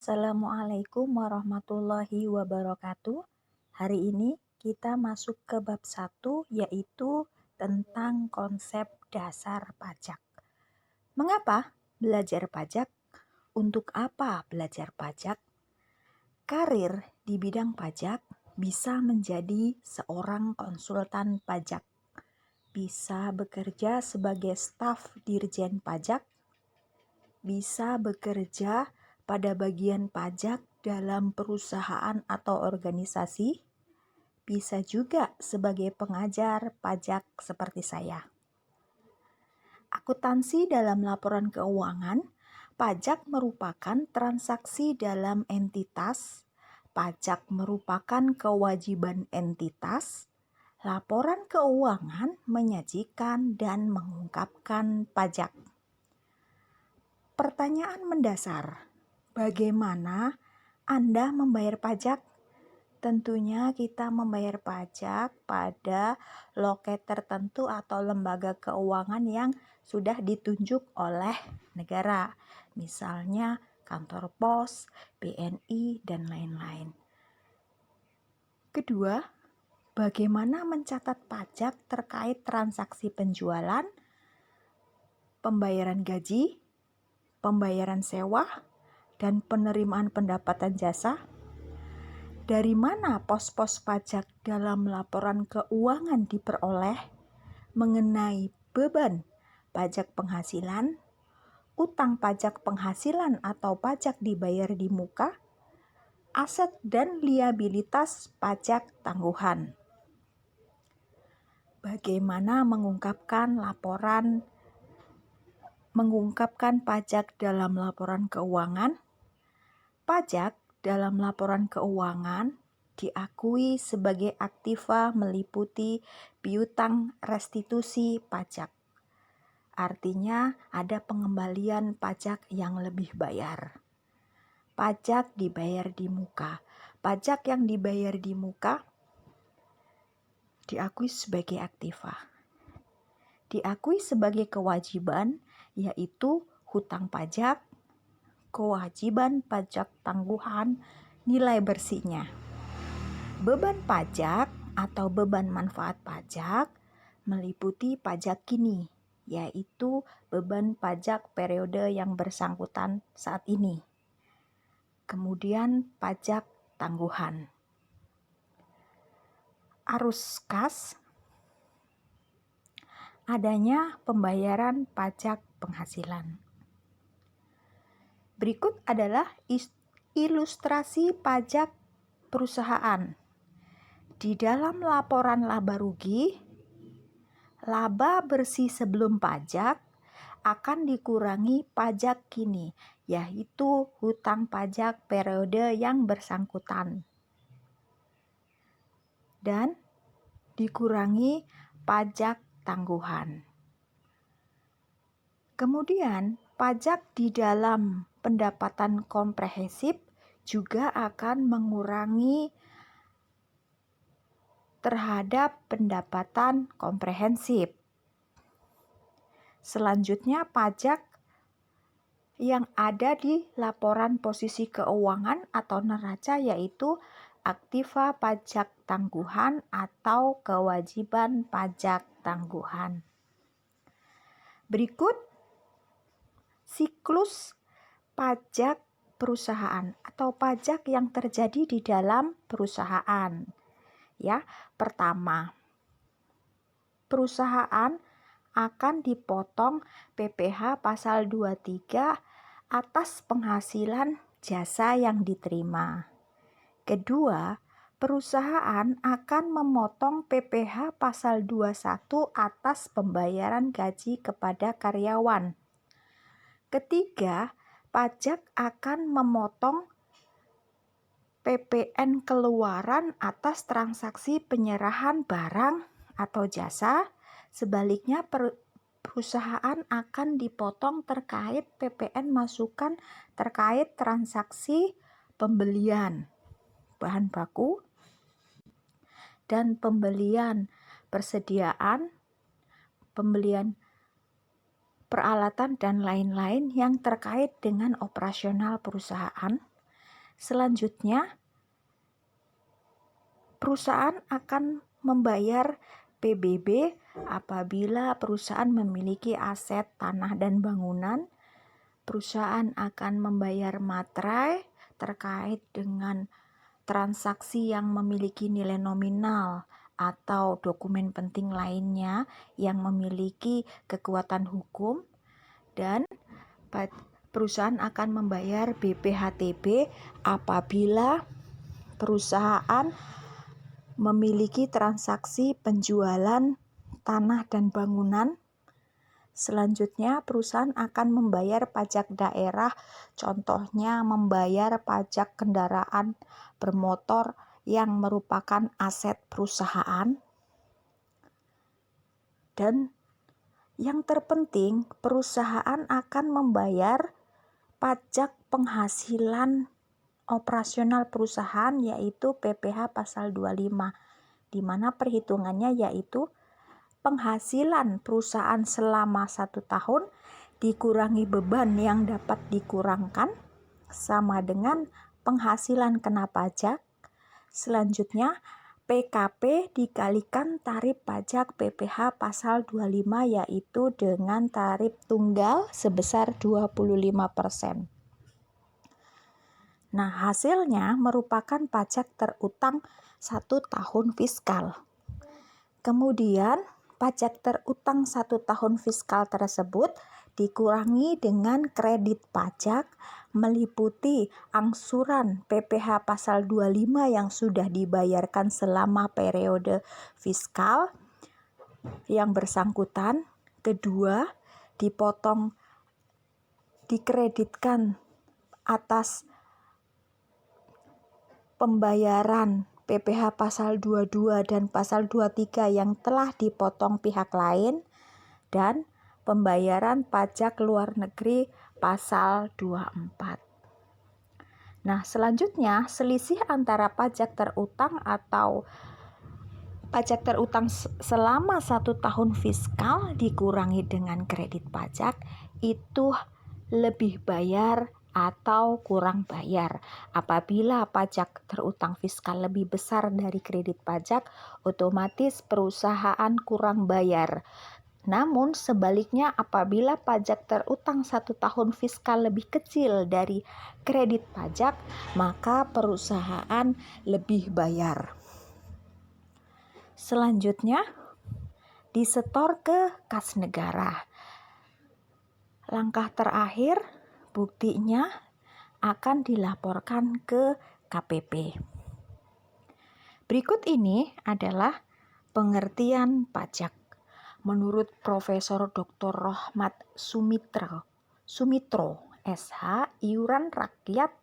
Assalamualaikum warahmatullahi wabarakatuh. Hari ini kita masuk ke bab 1 yaitu tentang konsep dasar pajak. Mengapa belajar pajak? Untuk apa belajar pajak? Karir di bidang pajak bisa menjadi seorang konsultan pajak, bisa bekerja sebagai staf dirjen pajak, bisa bekerja pada bagian pajak dalam perusahaan atau organisasi, bisa juga sebagai pengajar pajak seperti saya. Akuntansi dalam laporan keuangan, pajak merupakan transaksi dalam entitas, pajak merupakan kewajiban entitas, laporan keuangan menyajikan dan mengungkapkan pajak. Pertanyaan mendasar, bagaimana Anda membayar pajak? Tentunya kita membayar pajak pada loket tertentu atau lembaga keuangan yang sudah ditunjuk oleh negara. Misalnya kantor pos, BNI, dan lain-lain. Kedua, bagaimana mencatat pajak terkait transaksi penjualan, pembayaran gaji, pembayaran sewa, dan penerimaan pendapatan jasa? Dari mana pos-pos pajak dalam laporan keuangan diperoleh mengenai beban pajak penghasilan, utang pajak penghasilan atau pajak dibayar di muka, aset dan liabilitas pajak tangguhan? Bagaimana mengungkapkan pajak dalam laporan keuangan? Pajak dalam laporan keuangan diakui sebagai aktiva meliputi piutang restitusi pajak. Artinya ada pengembalian pajak yang lebih bayar. Pajak dibayar di muka. Pajak yang dibayar di muka diakui sebagai aktiva. Diakui sebagai kewajiban yaitu hutang pajak, kewajiban pajak tangguhan, nilai bersihnya. Beban pajak atau beban manfaat pajak meliputi pajak kini, yaitu beban pajak periode yang bersangkutan saat ini. Kemudian pajak tangguhan. Arus kas, adanya pembayaran pajak penghasilan. Berikut adalah ilustrasi pajak perusahaan. Di dalam laporan laba rugi, laba bersih sebelum pajak akan dikurangi pajak kini, yaitu hutang pajak periode yang bersangkutan. Dan dikurangi pajak tangguhan. Kemudian, pajak di dalam pendapatan komprehensif juga akan mengurangi terhadap pendapatan komprehensif. Selanjutnya, pajak yang ada di laporan posisi keuangan atau neraca yaitu aktiva pajak tangguhan atau kewajiban pajak tangguhan. Berikut siklus pajak perusahaan atau pajak yang terjadi di dalam perusahaan. Ya, pertama, perusahaan akan dipotong PPh pasal 23 atas penghasilan jasa yang diterima. Kedua, perusahaan akan memotong PPh pasal 21 atas pembayaran gaji kepada karyawan. Ketiga, pajak akan memotong PPN keluaran atas transaksi penyerahan barang atau jasa. Sebaliknya, perusahaan akan dipotong terkait PPN masukan terkait transaksi pembelian bahan baku dan pembelian persediaan, pembelian peralatan dan lain-lain yang terkait dengan operasional perusahaan. Selanjutnya, perusahaan akan membayar PBB apabila perusahaan memiliki aset tanah dan bangunan. Perusahaan akan membayar materai terkait dengan transaksi yang memiliki nilai nominal atau dokumen penting lainnya yang memiliki kekuatan hukum, dan perusahaan akan membayar BPHTB apabila perusahaan memiliki transaksi penjualan tanah dan bangunan. Selanjutnya, perusahaan akan membayar pajak daerah, contohnya membayar pajak kendaraan bermotor yang merupakan aset perusahaan. Dan yang terpenting, perusahaan akan membayar pajak penghasilan operasional perusahaan, yaitu PPh pasal 25, di mana perhitungannya yaitu penghasilan perusahaan selama 1 tahun dikurangi beban yang dapat dikurangkan sama dengan penghasilan kena pajak. Selanjutnya, PKP dikalikan tarif pajak PPh pasal 25, yaitu dengan tarif tunggal sebesar 25%. Nah, hasilnya merupakan pajak terutang 1 tahun fiskal. Kemudian, pajak terutang 1 tahun fiskal tersebut dikurangi dengan kredit pajak meliputi angsuran PPh pasal 25 yang sudah dibayarkan selama periode fiskal yang bersangkutan. Kedua, dikreditkan atas pembayaran PPh pasal 22 dan pasal 23 yang telah dipotong pihak lain, dan pembayaran pajak luar negeri pasal 24. Nah, selanjutnya selisih antara pajak terutang atau pajak terutang selama 1 tahun fiskal dikurangi dengan kredit pajak itu lebih bayar atau kurang bayar. Apabila pajak terutang fiskal lebih besar dari kredit pajak, otomatis perusahaan kurang bayar. Namun sebaliknya, apabila pajak terutang 1 tahun fiskal lebih kecil dari kredit pajak, maka perusahaan lebih bayar. Selanjutnya, disetor ke kas negara. Langkah terakhir, buktinya akan dilaporkan ke KPP. Berikut ini adalah pengertian pajak. Menurut Profesor Dr. Rohmat Sumitro, SH, iuran rakyat.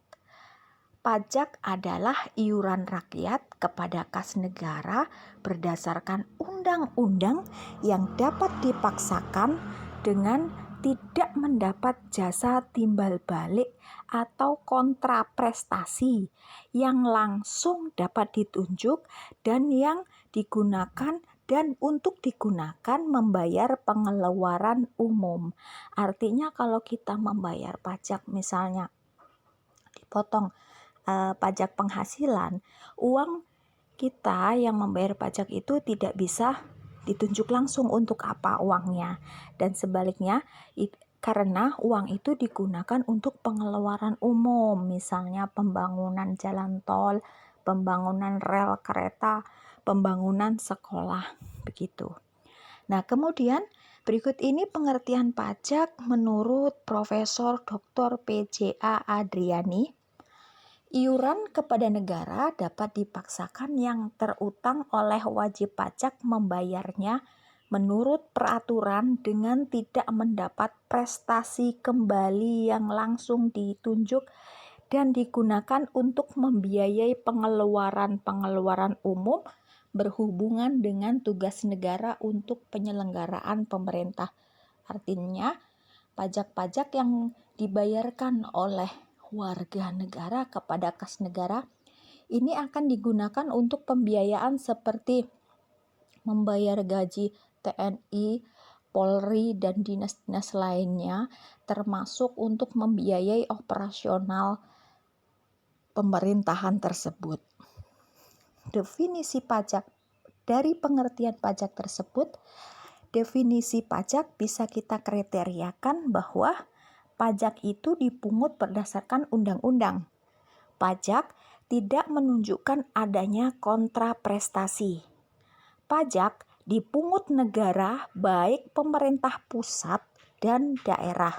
Pajak adalah iuran rakyat kepada kas negara berdasarkan undang-undang yang dapat dipaksakan dengan tidak mendapat jasa timbal balik atau kontraprestasi yang langsung dapat ditunjuk dan yang digunakan dan untuk digunakan membayar pengeluaran umum. Artinya kalau kita membayar pajak, misalnya dipotong pajak penghasilan, uang kita yang membayar pajak itu tidak bisa ditunjuk langsung untuk apa uangnya, dan sebaliknya karena uang itu digunakan untuk pengeluaran umum, misalnya pembangunan jalan tol, pembangunan rel kereta, pembangunan sekolah, begitu. Nah, kemudian berikut ini pengertian pajak menurut Profesor Dr. PJA Adriani. Iuran kepada negara dapat dipaksakan yang terutang oleh wajib pajak membayarnya menurut peraturan dengan tidak mendapat prestasi kembali yang langsung ditunjuk dan digunakan untuk membiayai pengeluaran umum berhubungan dengan tugas negara untuk penyelenggaraan pemerintah. Artinya, pajak-pajak yang dibayarkan oleh warga negara kepada kas negara ini akan digunakan untuk pembiayaan seperti membayar gaji TNI, Polri, dan dinas-dinas lainnya, termasuk untuk membiayai operasional pemerintahan tersebut. Definisi pajak dari pengertian pajak tersebut, definisi pajak bisa kita kriteriakan bahwa pajak itu dipungut berdasarkan undang-undang. Pajak tidak menunjukkan adanya kontraprestasi. Pajak dipungut negara baik pemerintah pusat dan daerah.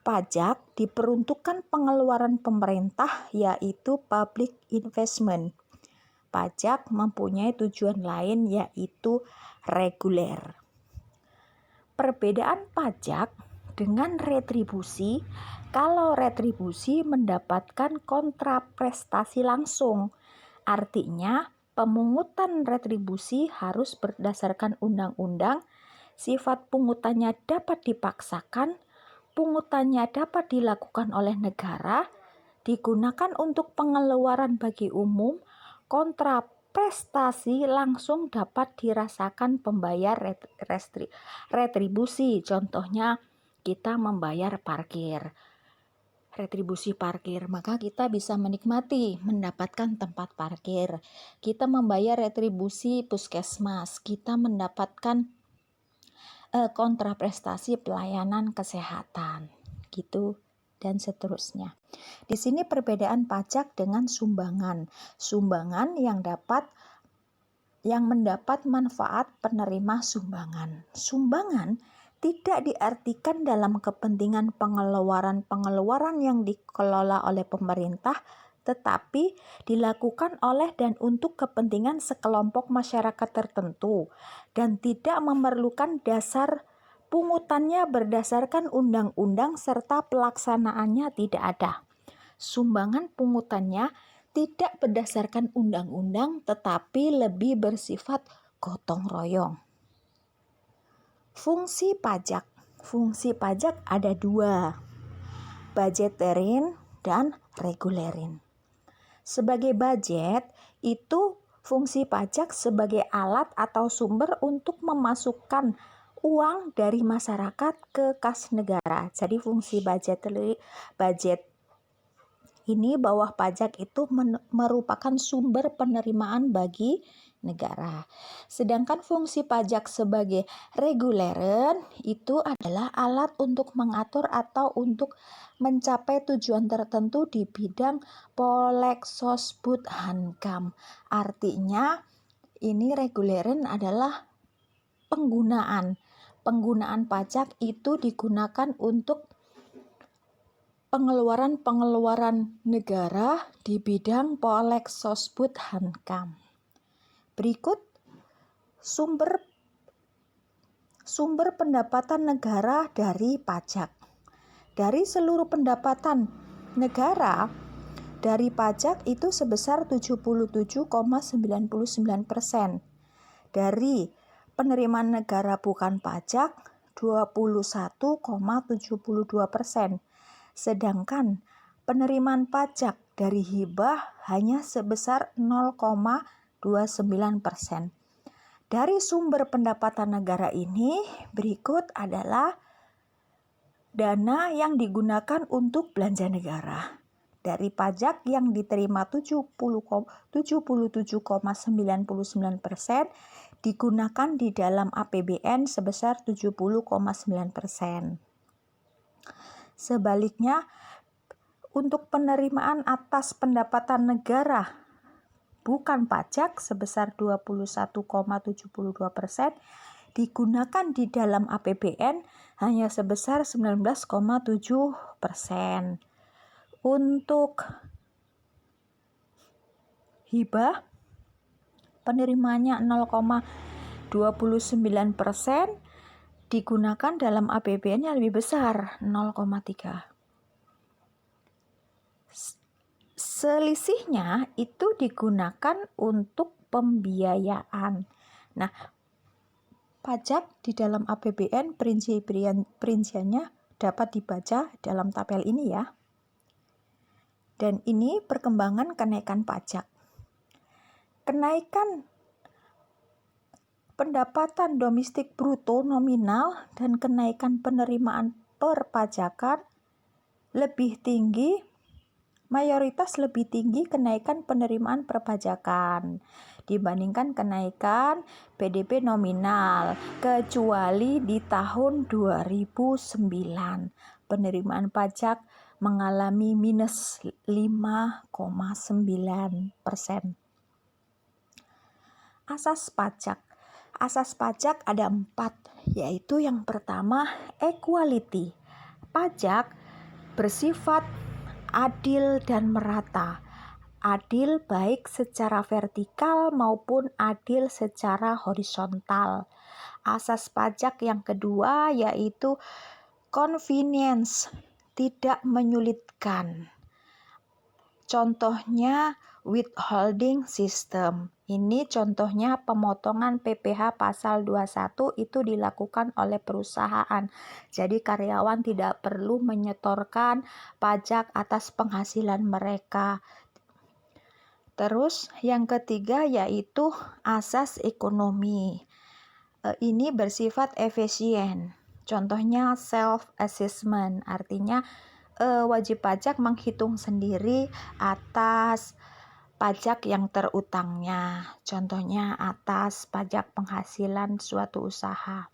Pajak diperuntukkan pengeluaran pemerintah yaitu public investment. Pajak mempunyai tujuan lain yaitu reguler. Perbedaan pajak dengan retribusi, kalau retribusi mendapatkan kontraprestasi langsung. Artinya, pemungutan retribusi harus berdasarkan undang-undang, sifat pungutannya dapat dipaksakan, pungutannya dapat dilakukan oleh negara, digunakan untuk pengeluaran bagi umum, kontraprestasi langsung dapat dirasakan pembayar retribusi. Contohnya kita membayar parkir, retribusi parkir, maka kita bisa menikmati mendapatkan tempat parkir. Kita membayar retribusi puskesmas, kita mendapatkan kontraprestasi pelayanan kesehatan, gitu dan seterusnya. Di sini perbedaan pajak dengan sumbangan. Sumbangan yang mendapat manfaat penerima sumbangan. Sumbangan tidak diartikan dalam kepentingan pengeluaran yang dikelola oleh pemerintah, tetapi dilakukan oleh dan untuk kepentingan sekelompok masyarakat tertentu dan tidak memerlukan dasar pungutannya berdasarkan undang-undang serta pelaksanaannya tidak ada. Sumbangan pungutannya tidak berdasarkan undang-undang tetapi lebih bersifat gotong royong. Fungsi pajak. Fungsi pajak ada dua, budgeterin dan regulerin. Sebagai budget, itu fungsi pajak sebagai alat atau sumber untuk memasukkan uang dari masyarakat ke kas negara. Jadi fungsi budget ini bahwa pajak itu merupakan sumber penerimaan bagi negara. Sedangkan fungsi pajak sebagai reguleran itu adalah alat untuk mengatur atau untuk mencapai tujuan tertentu di bidang Polexosbud Hankam. Artinya ini reguleran adalah penggunaan pajak itu digunakan untuk pengeluaran negara di bidang Polexosbud Hankam. Berikut sumber pendapatan negara dari pajak. Dari seluruh pendapatan negara dari pajak itu sebesar 77,99%. Dari penerimaan negara bukan pajak 21,72%. Sedangkan penerimaan pajak dari hibah hanya sebesar 0,29%. Dari sumber pendapatan negara ini, berikut adalah dana yang digunakan untuk belanja negara. Dari pajak yang diterima 77,99% digunakan di dalam APBN sebesar 70,9%. Sebaliknya, untuk penerimaan atas pendapatan negara bukan pajak sebesar 21,72% digunakan di dalam APBN hanya sebesar 19,7%. Untuk hibah penerimaannya 0,29%, digunakan dalam APBN yang lebih besar 0,3%. Selisihnya itu digunakan untuk pembiayaan. Nah, pajak di dalam APBN perinciannya dapat dibaca dalam tabel ini ya. Dan ini perkembangan kenaikan pajak. Kenaikan pendapatan domestik bruto nominal dan kenaikan penerimaan perpajakan lebih tinggi mayoritas lebih tinggi kenaikan penerimaan perpajakan dibandingkan kenaikan PDB nominal, kecuali di tahun 2009. Penerimaan pajak mengalami minus 5,9%. Asas pajak. Asas pajak ada 4, yaitu yang pertama equality. Pajak bersifat adil dan merata. Adil baik secara vertikal maupun adil secara horizontal. Asas pajak yang kedua yaitu convenience, tidak menyulitkan. Contohnya withholding system. Ini contohnya pemotongan PPh pasal 21 itu dilakukan oleh perusahaan. Jadi karyawan tidak perlu menyetorkan pajak atas penghasilan mereka. Terus yang ketiga yaitu asas ekonomi. Ini bersifat efisien. Contohnya self-assessment, artinya wajib pajak menghitung sendiri atas pajak yang terutangnya, contohnya atas pajak penghasilan suatu usaha.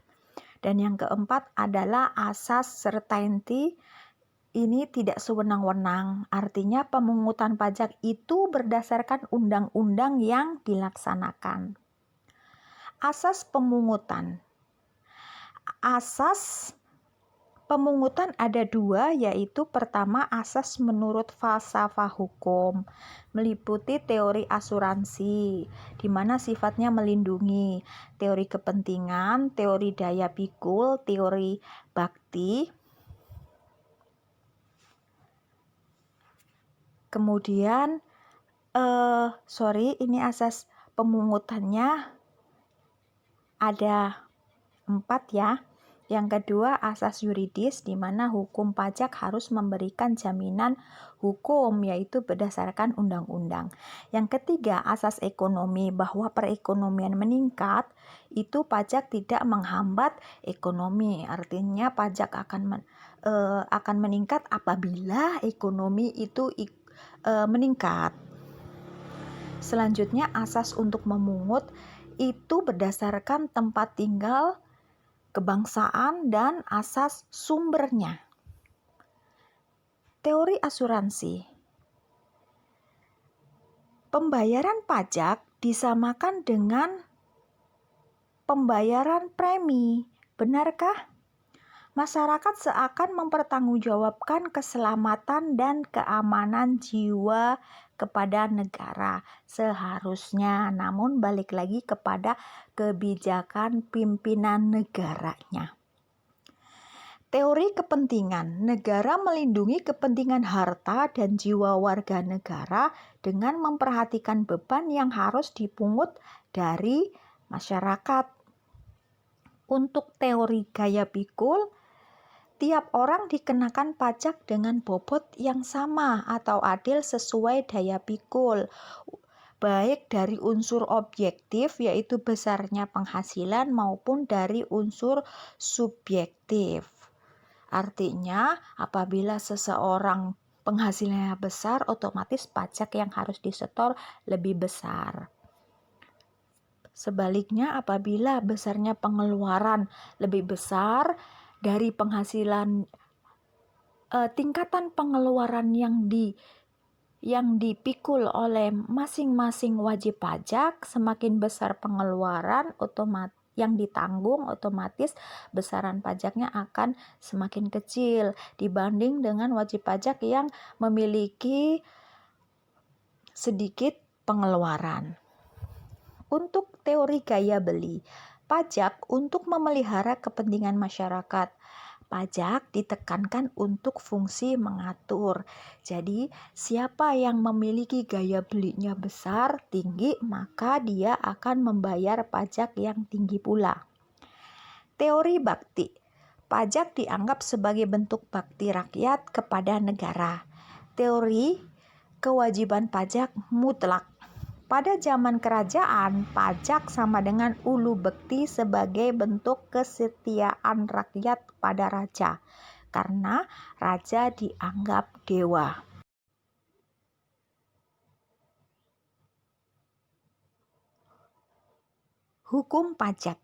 Dan yang keempat adalah asas certainty. Ini tidak sewenang-wenang, artinya pemungutan pajak itu berdasarkan undang-undang yang dilaksanakan. Asas pemungutan. Asas pemungutan ada 2, yaitu pertama asas menurut falsafah hukum, meliputi teori asuransi, di mana sifatnya melindungi, teori kepentingan, teori daya pikul, teori bakti. Kemudian, ini asas pemungutannya ada 4 ya. Yang kedua asas yuridis, di mana hukum pajak harus memberikan jaminan hukum, yaitu berdasarkan undang-undang. Yang ketiga asas ekonomi, bahwa perekonomian meningkat, itu pajak tidak menghambat ekonomi. Artinya pajak akan meningkat apabila ekonomi itu meningkat. Selanjutnya asas untuk memungut itu berdasarkan tempat tinggal, kebangsaan, dan asas sumbernya. Teori asuransi. Pembayaran pajak disamakan dengan pembayaran premi. Benarkah? Masyarakat seakan mempertanggungjawabkan keselamatan dan keamanan jiwa kepada negara. Seharusnya, namun balik lagi kepada kebijakan pimpinan negaranya. Teori kepentingan. Negara melindungi kepentingan harta dan jiwa warga negara dengan memperhatikan beban yang harus dipungut dari masyarakat. Untuk teori gaya pikul, tiap orang dikenakan pajak dengan bobot yang sama atau adil sesuai daya pikul, baik dari unsur objektif yaitu besarnya penghasilan maupun dari unsur subjektif. Artinya, apabila seseorang penghasilannya besar, otomatis pajak yang harus disetor lebih besar. Sebaliknya, apabila besarnya pengeluaran lebih besar dari penghasilan, tingkatan pengeluaran yang dipikul oleh masing-masing wajib pajak, semakin besar pengeluaran yang ditanggung, otomatis besaran pajaknya akan semakin kecil dibanding dengan wajib pajak yang memiliki sedikit pengeluaran. Untuk teori gaya beli, pajak untuk memelihara kepentingan masyarakat. Pajak ditekankan untuk fungsi mengatur. Jadi, siapa yang memiliki gaya belinya besar, tinggi, maka dia akan membayar pajak yang tinggi pula. Teori bakti. Pajak dianggap sebagai bentuk bakti rakyat kepada negara. Teori kewajiban pajak mutlak. Pada zaman kerajaan, pajak sama dengan ulu bekti sebagai bentuk kesetiaan rakyat pada raja, karena raja dianggap dewa. Hukum pajak.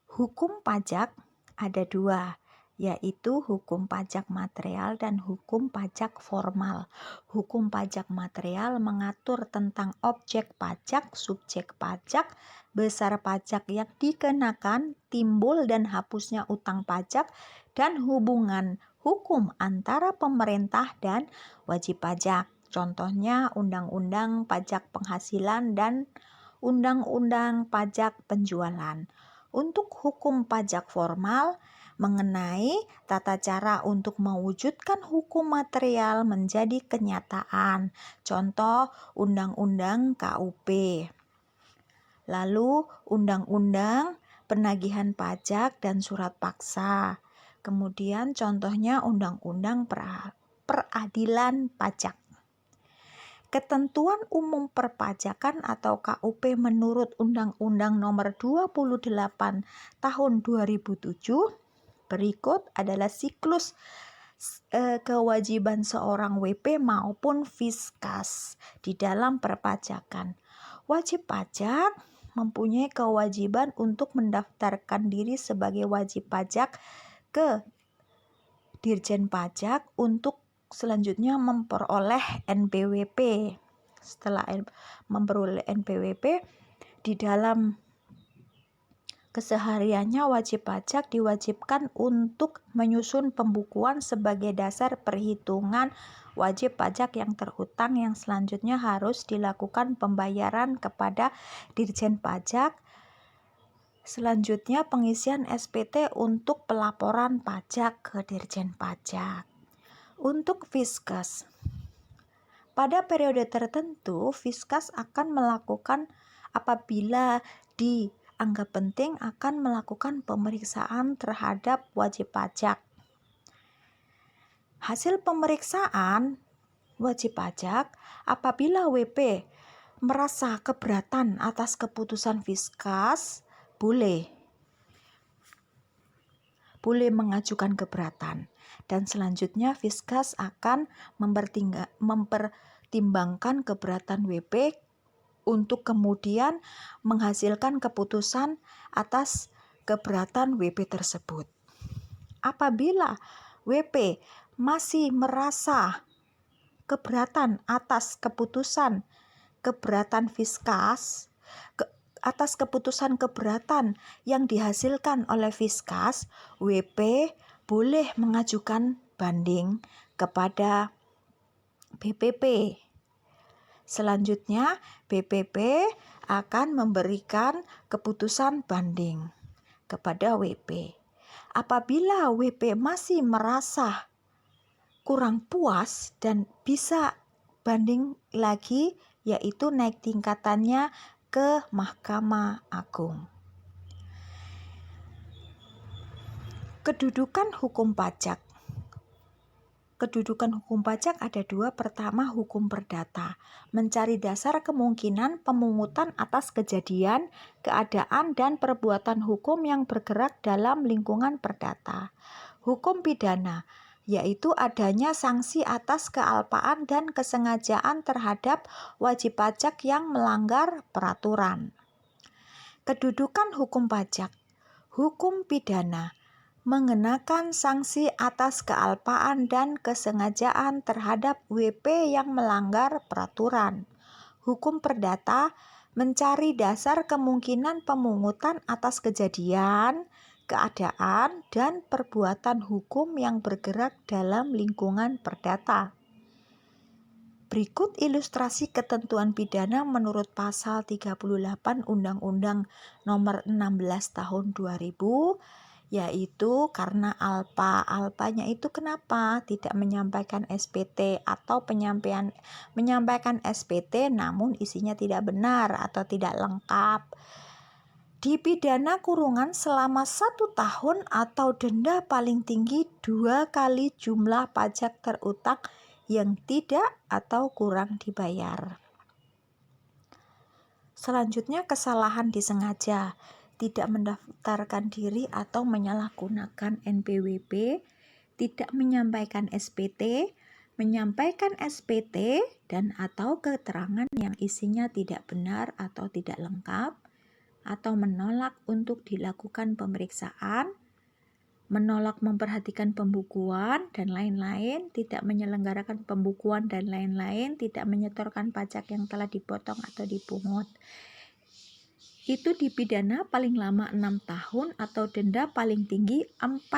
Hukum pajak ada dua, yaitu hukum pajak material dan hukum pajak formal. Hukum pajak material mengatur tentang objek pajak, subjek pajak, besar pajak yang dikenakan, timbul dan hapusnya utang pajak, dan hubungan hukum antara pemerintah dan wajib pajak. Contohnya Undang-Undang Pajak Penghasilan dan Undang-Undang Pajak Penjualan. Untuk hukum pajak formal mengenai tata cara untuk mewujudkan hukum material menjadi kenyataan. Contoh Undang-Undang KUP. Lalu Undang-Undang Penagihan Pajak dan Surat Paksa. Kemudian contohnya Undang-Undang Peradilan Pajak. Ketentuan umum perpajakan atau KUP menurut Undang-Undang Nomor 28 Tahun 2007 berikut adalah siklus kewajiban seorang WP maupun Fiskas di dalam perpajakan. Wajib pajak mempunyai kewajiban untuk mendaftarkan diri sebagai wajib pajak ke Dirjen Pajak untuk selanjutnya memperoleh NPWP. Setelah memperoleh NPWP, di dalam kesehariannya wajib pajak diwajibkan untuk menyusun pembukuan sebagai dasar perhitungan wajib pajak yang terhutang yang selanjutnya harus dilakukan pembayaran kepada Dirjen Pajak. Selanjutnya pengisian SPT untuk pelaporan pajak ke Dirjen Pajak. Untuk Fiskas, pada periode tertentu Fiskas akan melakukan apabila dianggap penting akan melakukan pemeriksaan terhadap wajib pajak. Hasil pemeriksaan wajib pajak apabila WP merasa keberatan atas keputusan Fiskas boleh mengajukan keberatan, dan selanjutnya Fiskas akan mempertimbangkan keberatan WP untuk kemudian menghasilkan keputusan atas keberatan WP tersebut. Apabila WP masih merasa keberatan atas keputusan keberatan Fiskas, atas keputusan keberatan yang dihasilkan oleh Fiskas, WP boleh mengajukan banding kepada BPP. Selanjutnya, BPP akan memberikan keputusan banding kepada WP. Apabila WP masih merasa kurang puas dan bisa banding lagi, yaitu naik tingkatannya ke Mahkamah Agung. Kedudukan hukum pajak. Kedudukan hukum pajak ada dua. Pertama, hukum perdata, mencari dasar kemungkinan pemungutan atas kejadian, keadaan, dan perbuatan hukum yang bergerak dalam lingkungan perdata. Hukum pidana, yaitu adanya sanksi atas kealpaan dan kesengajaan terhadap wajib pajak yang melanggar peraturan. Kedudukan hukum pajak. Hukum pidana mengenakan sanksi atas kealpaan dan kesengajaan terhadap WP yang melanggar peraturan. Hukum perdata mencari dasar kemungkinan pemungutan atas kejadian, keadaan, dan perbuatan hukum yang bergerak dalam lingkungan perdata. Berikut ilustrasi ketentuan pidana menurut pasal 38 Undang-Undang Nomor 16 Tahun 2000, yaitu karena alpanya itu kenapa tidak menyampaikan SPT atau menyampaikan SPT namun isinya tidak benar atau tidak lengkap. Dipidana kurungan selama 1 tahun atau denda paling tinggi 2 kali jumlah pajak terutang yang tidak atau kurang dibayar. Selanjutnya, kesalahan disengaja, tidak mendaftarkan diri atau menyalahgunakan NPWP, tidak menyampaikan SPT, menyampaikan dan atau keterangan yang isinya tidak benar atau tidak lengkap, atau menolak untuk dilakukan pemeriksaan, menolak memperhatikan pembukuan dan lain-lain, tidak menyelenggarakan pembukuan dan lain-lain, tidak menyetorkan pajak yang telah dipotong atau dipungut. Itu dipidana paling lama 6 tahun atau denda paling tinggi 4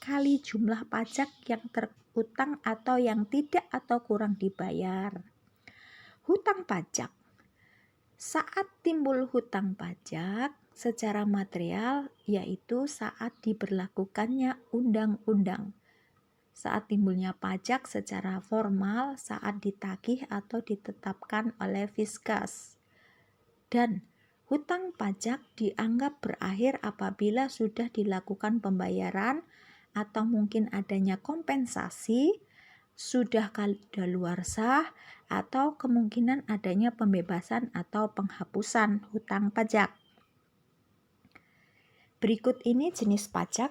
kali jumlah pajak yang terutang atau yang tidak atau kurang dibayar. Hutang pajak. Saat timbul hutang pajak secara material, yaitu saat diberlakukannya undang-undang. Saat timbulnya pajak secara formal, saat ditagih atau ditetapkan oleh Fiskus. Dan hutang pajak dianggap berakhir apabila sudah dilakukan pembayaran atau mungkin adanya kompensasi, sudah kadaluarsa, atau kemungkinan adanya pembebasan atau penghapusan hutang pajak. Berikut ini jenis pajak.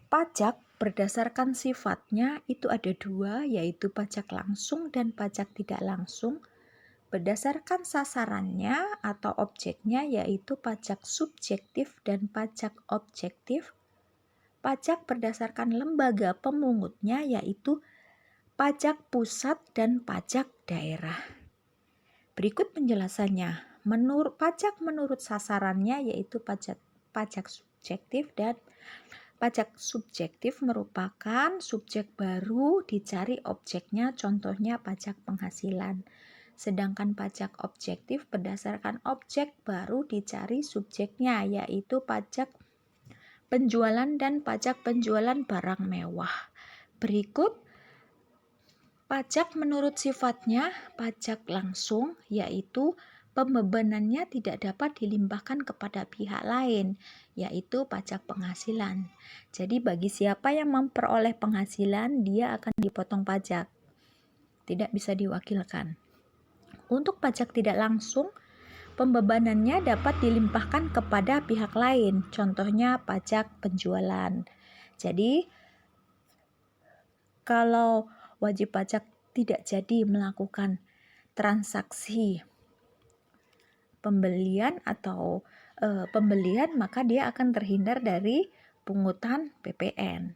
Pajak berdasarkan sifatnya itu ada 2, yaitu pajak langsung dan pajak tidak langsung. Berdasarkan sasarannya atau objeknya yaitu pajak subjektif dan pajak objektif. Pajak berdasarkan lembaga pemungutnya yaitu pajak pusat dan pajak daerah. Berikut penjelasannya. Pajak menurut sasarannya yaitu pajak subjektif, dan pajak subjektif merupakan subjek baru dicari objeknya, contohnya pajak penghasilan. Sedangkan pajak objektif berdasarkan objek baru dicari subjeknya yaitu pajak penjualan dan pajak penjualan barang mewah. Berikut pajak menurut sifatnya. Pajak langsung yaitu pembebanannya tidak dapat dilimpahkan kepada pihak lain, yaitu pajak penghasilan. Jadi bagi siapa yang memperoleh penghasilan, dia akan dipotong pajak, tidak bisa diwakilkan. Untuk pajak tidak langsung, pembebanannya dapat dilimpahkan kepada pihak lain, contohnya pajak penjualan. Jadi, kalau wajib pajak tidak jadi melakukan transaksi pembelian atau pembelian, maka dia akan terhindar dari pungutan PPN.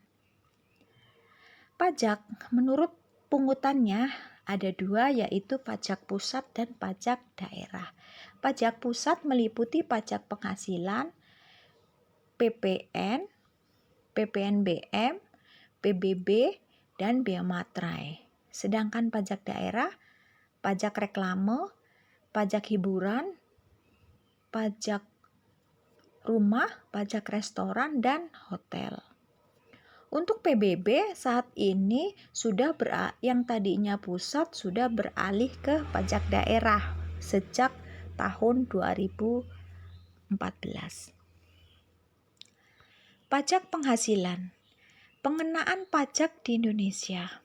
Pajak menurut pungutannya ada 2, yaitu pajak pusat dan pajak daerah. Pajak pusat meliputi pajak penghasilan, PPN, PPNBM, PBB, dan bea materai. Sedangkan pajak daerah, pajak reklame, pajak hiburan, pajak rumah, pajak restoran, dan hotel. Untuk PBB saat ini yang tadinya pusat sudah beralih ke pajak daerah sejak tahun 2014. Pajak penghasilan. Pengenaan pajak di Indonesia.